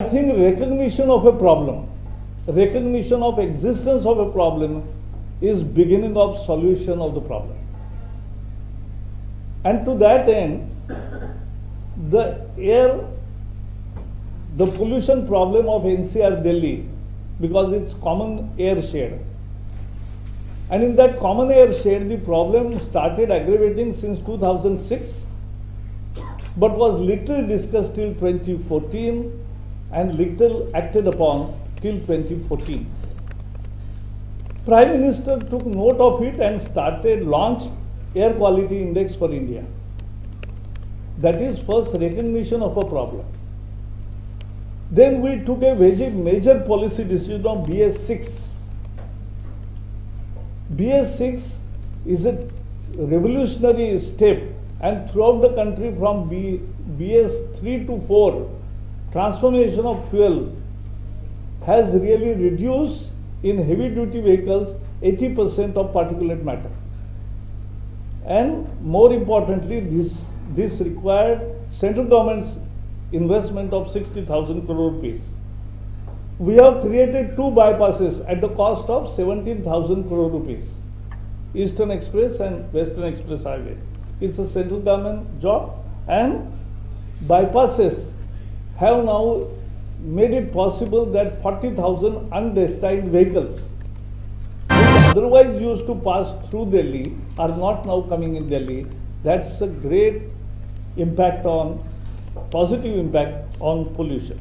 I think recognition of a problem, recognition of existence of a problem is beginning of solution of the problem. And to that end, the pollution problem of NCR Delhi, because it's common air shade. And in that common air shade, the problem started aggravating since 2006, but was little discussed till 2014 and little acted upon till 2014. Prime Minister took note of it and launched Air Quality Index for India. That is first recognition of a problem. Then we took a major policy decision on BS6. BS6 is a revolutionary step, and throughout the country from BS3 to 4, transformation of fuel has really reduced in heavy duty vehicles 80% of particulate matter. And more importantly, this required central government's investment of 60,000 crore rupees. We have created two bypasses at the cost of 17,000 crore rupees, Eastern Express and Western Express Highway. It's a central government job, and bypasses have now made it possible that 40,000 undestined vehicles, which otherwise used to pass through Delhi, are not now coming in Delhi. That's a great impact on, positive impact on pollution.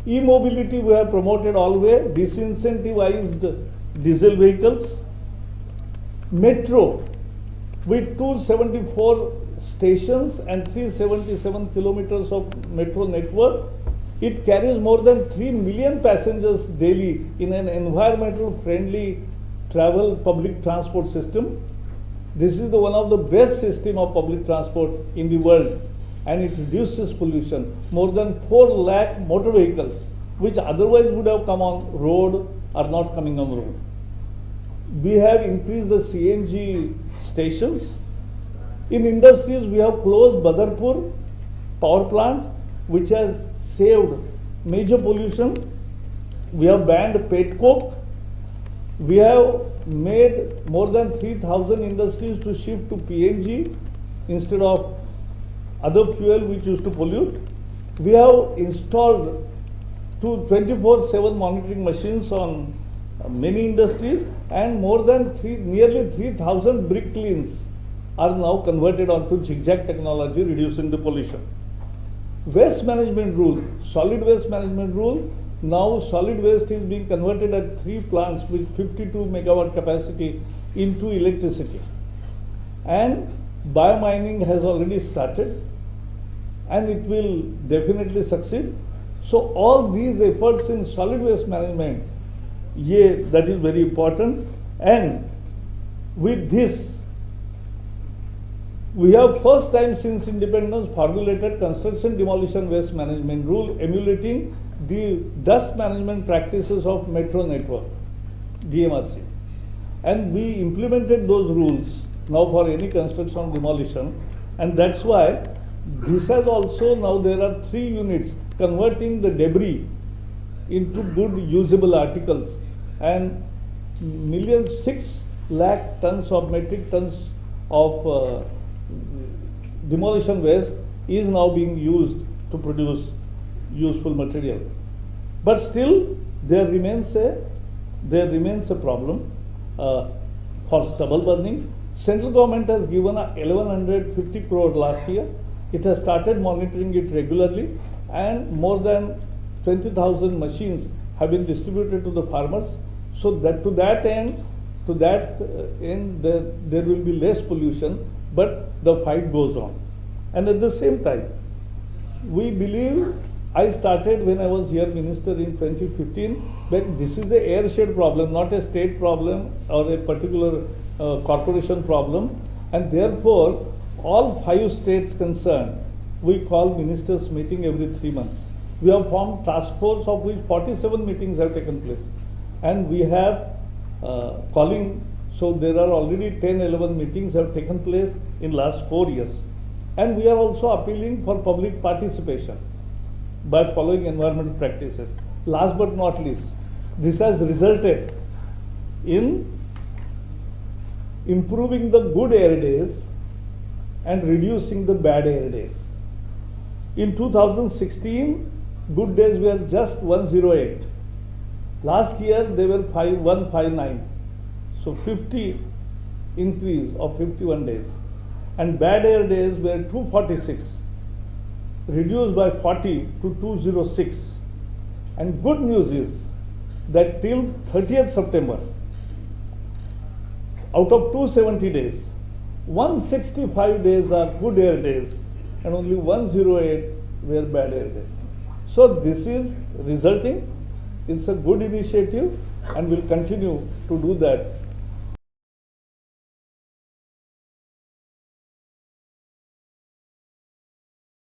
E-mobility we have promoted always, disincentivized diesel vehicles. Metro with 274 stations and 377 kilometers of metro network, it carries more than 3 million passengers daily in an environmental friendly travel public transport system. This is one of the best system of public transport in the world, and it reduces pollution. More than 4 lakh motor vehicles which otherwise would have come on road are not coming on road. We have increased the CNG stations. In industries, we have closed Badarpur power plant, which has saved major pollution. We have banned pet coke. We have made more than 3,000 industries to shift to PNG instead of other fuel which used to pollute. We have installed 24/7 monitoring machines on many industries, and more than nearly 3,000 brick kilns are now converted onto zigzag technology, reducing the pollution. Waste management rule, solid waste management rule, now solid waste is being converted at 3 plants with 52 megawatt capacity into electricity. And biomining has already started, and it will definitely succeed. So all these efforts in solid waste management, that is very important. And with this, we have first time since independence formulated construction demolition waste management rule, emulating the dust management practices of metro network, DMRC. And we implemented those rules now for any construction demolition, and that's why this has also, now there are 3 units converting the debris into good usable articles, and 6 lakh tons of metric tons of demolition waste is now being used to produce useful material. But still there remains a problem for stubble burning. Central government has given 1150 crore last year. It has started monitoring it regularly, and more than 20,000 machines have been distributed to the farmers, so that to that end there will be less pollution, but the fight goes on. And at the same time, we believe, I started when I was here minister in 2015, but this is a airshed problem, not a state problem or a particular corporation problem, and therefore all 5 states concerned, we call ministers meeting every 3 months. We have formed task force, of which 47 meetings have taken place, and we have calling, so there are already 10-11 meetings have taken place in last 4 years. And we are also appealing for public participation. by following environmental practices. Last but not least, this has resulted in improving the good air days and reducing the bad air days. In 2016, good days were just 108. Last year they were 159. So 50 increase of 51 days. And bad air days were 246, reduced by 40 to 206. And good news is that till 30th September, out of 270 days, 165 days are good air days and only 108 were bad air days. So this is resulting, it's a good initiative and will continue to do that